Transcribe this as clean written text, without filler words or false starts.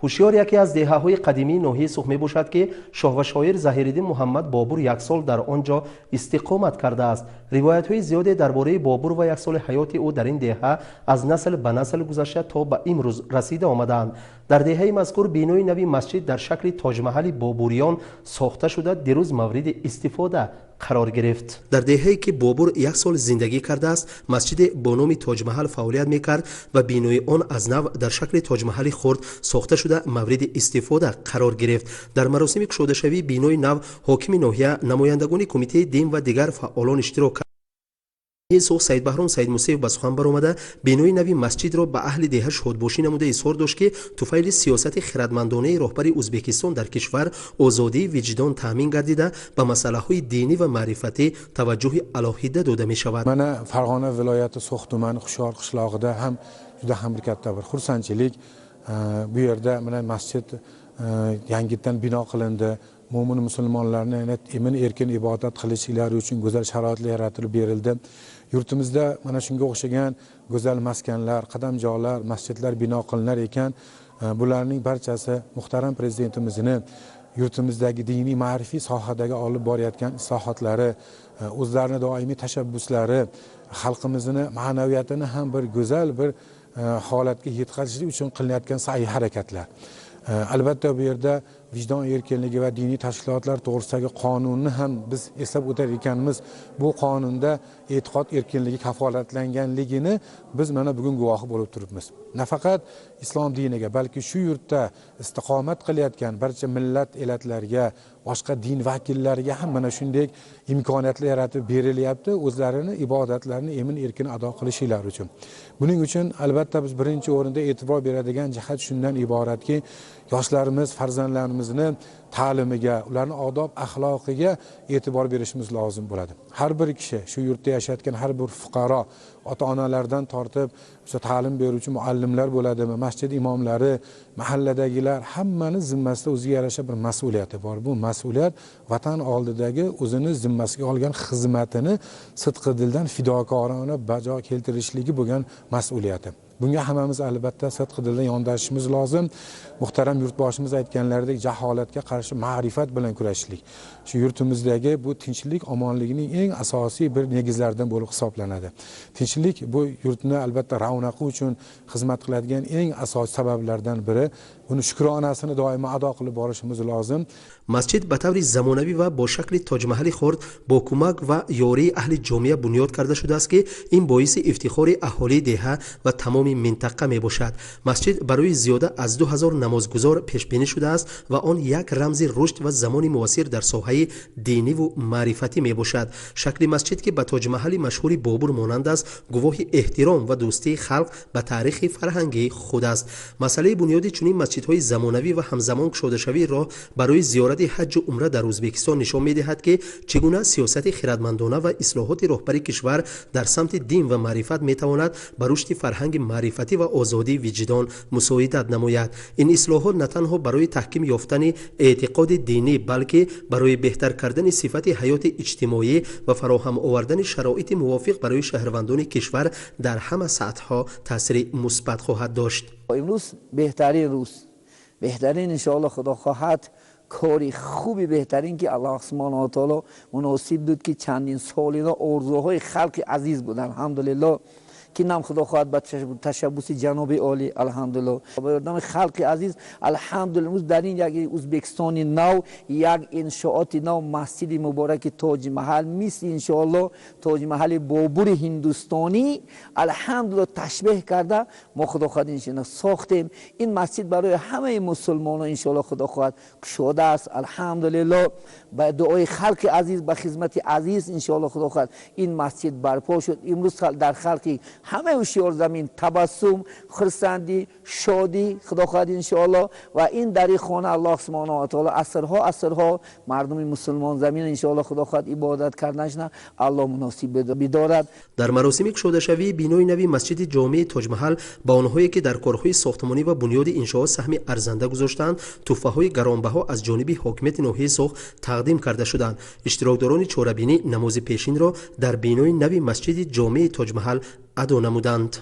ҳушёр яке аз деҳаҳои қадимии ноҳияи Сух мебошад ки шоҳ ва шоир Заҳириддин Муҳаммад Бобур як сол дар он ҷо истиқомат кардааст. ривоятҳои зиёде дар бораи Бобур ва як соли ҳаёти ӯ дар ин деҳа аз насл ба насл гузашта то ба имрӯз расида омадаанд. дар деҳаи мазкур бинои нави масҷид дар шакли тоҷмаҳали бобуриён сохта шуда дирӯз мавриди истифода қарор гирифт. дар деҳае ки Бобур як сол зиндагӣ кардааст, масҷиде бо номи Тоҷмаҳал фаъолият мекард ва бинои он аз нав дар шакли тоҷмаҳали хурд сохта шуда мавриди истифода қарор гирифт. дар маросими кушодашавии бинои нав ҳокими ноҳия, намояндагони кумитаи дин ва дигар фаъолон иштирок кард. Сух Саид Баҳром Саид Мусеев ба сухан баромада бинои нави масҷидро ба аҳли деҳа шодбошӣ намуда изҳор дошт ки туфайли сиёсати хирадмандонаи роҳбари Ӯзбекистон дар кишвар озодии виҷдон таъмин гардида ба масъалаҳои динӣ ва маърифатӣ таваҷҷӯҳи алоҳида дода мешавад. Mana Farg'ona viloyati So'x tumani Hushyor qishlog'ida ham juda ham bir katta bir xursandchilik. Bu yerda mana masjid yangidan bino qilindi. Mo'min musulmonlarni emin erkin ibodat qilishlari uchun go'zal sharoitlar yaratib berildi. Yurtimizda mana shunga o'xshagan go'zal maskanlar, qadamjolar, masjidlar bino qilinar ekan. Bularning barchasi muhtaram prezidentimizning yurtimizdagi diniy ma'rifiy sohadagi olib borayotgan islohotlari, o'zlarining doimiy tashabbuslari, xalqimizni ma'naviyatini ham bir go'zal bir holatga yetkazishlik uchun qilinayotgan sa'y harakatlar. Albatta bu yerda vijdon erkinligi va diniy tashkilotlar to'g'risidagi qonunni ham biz eslab o'tar ekanmiz. Bu qonunda e'tiqod erkinligi kafolatlanganligini biz mana bugun guvohi bo'lib turibmiz. Nafaqat islom diniga, balki shu yurtda istiqomat qilayotgan barcha millat elatlarga, boshqa din vakillariga ham mana shunday imkoniyatlar yaratib berilyapti, o'zlarini ibodatlarini emin erkin ado qilishlari uchun. Buning uchun albatta biz birinchi o'rinda e'tibor beradigan jihat shundan iboratki, yoshlarimiz, farzandlarimizni ta'limiga, ularning odob axloqiga e'tibor berishimiz lozim bo'ladi. Har bir kishi, shu yurtda yashayotgan har bir fuqaro, ota-onalardan tortib, ta'lim beruvchi muallimlar bo'ladimi, masjid imomlari, mahalladagilar hammani zimmasida o'ziga yarasha bir mas'uliyati bor. Bu mas'uliyat vatan oldidagi o'zini zimmasiga olgan xizmatini sidqi dildan fidokorona bajo keltirishligi bo'lgan mas'uliyati. Bunga hammamiz albatta sidqi dildan yondashishimiz lozim. Muhtaram yurtboshimiz aytganlaridek jaholatga qarshi ma'rifat bilan kurashishlik. Shu yurtimizdagi bu tinchlik, omonlikning eng asosiy bir negizlaridan bo'lib hisoblanadi. Tinchlik bu yurtni albatta ravnaqi uchun xizmat qiladigan eng asosiy sabablardan biri. Buni shukronasini doimo ado qilib borishimiz lozim. Masjid ба таври замонавӣ ва бо шакли тоҷмаҳали хурд бо кӯмак ва ёрии аҳли ҷомеа бунёд карда шудааст ки ин боиси ифтихори аҳолии деҳа ва тамоми минтақа мебошад. Масҷид барои зиёда аз 2000 намозгузор пешбинӣ шудааст ва он як рамзи рушд ва замони муассир дар соҳаи диниву маърифатӣ мебошад. Шакли масҷид ки ба тоҷмаҳали машҳури Бобур монанд аст, гувоҳи эҳтиром ва дӯстии халқ ба таърихи фарҳангии худ аст. Масъалаи бунёди чунин масҷидҳои замонавӣ ва ҳамзамон кушодашавии роҳ барои зиёрати ҳаҷҷу умра дар Ӯзбекистон нишон медиҳад ки чӣ гуна сиёсати хирадмандона ва ислоҳоти роҳбари кишвар дар самти дин ва маърифат метавонад ба рушди фарҳанги маърифатӣ ва озодии виҷдон мусоидат намояд. ин ислоҳот на танҳо барои таҳким ёфтани эътиқоди динӣ, балки барои беҳтар кардани сифати ҳаёти иҷтимоӣ ва фароҳам овардани шароити мувофиқ барои шаҳрвандони кишвар дар ҳама сатҳҳо таъсири мусбат хоҳад дошт. امروز بهترین روز، بهترین انشاءالله خدا خواهد کاری خوبی بهترین که الله سبحانه و تعالی مناسب بود که چندین سال اینا آرزوهای خلق عزیز بود. الحمدلله که نام خدا خواهد با تشبوس جناب عالی الحمدلله با یردم خلق عزیز الحمدلله امروز در این یک ازبکستان نو یک انشاءات نو مسجد مبارک تاج محل مثل انشاءالله تاج محل بابور هندوستانی الحمدلله تشبیه کرده ما خدا خواهد انشاءالله ساختیم. این مسجد برای همه مسلمانان انشاءالله خدا خواهد گشوده است الحمدلله. با دعای خلق عزیز با خدمت عزیز انشاءالله خدا خواهد این مسجد برپا شد. امروز در خلقی همه هوشیار زمین تبسم، خرسندی، شادی خدا خواهد انشاءالله و این در خانه الله سبحانه و تعالی اثرها مردم مسلمان زمین انشاءالله خدا خواهد عبادت کردنشنا الله مناسب بدارد. در مراسم کشوده‌شوی بینای نوی مسجد جامع تاج محل با آنهایی که در کارهای ساختمانی و بنیاد انشاء سهم ارزنده گذاشتند تحفه‌های گرانبها از جانب حاکمیت ناحیه سوخ تقدیم کرده شدند. اشتراکداران چهاربینی نماز پیشین را در بینای نوی مسجد جامع تاج محل ادا نمودند.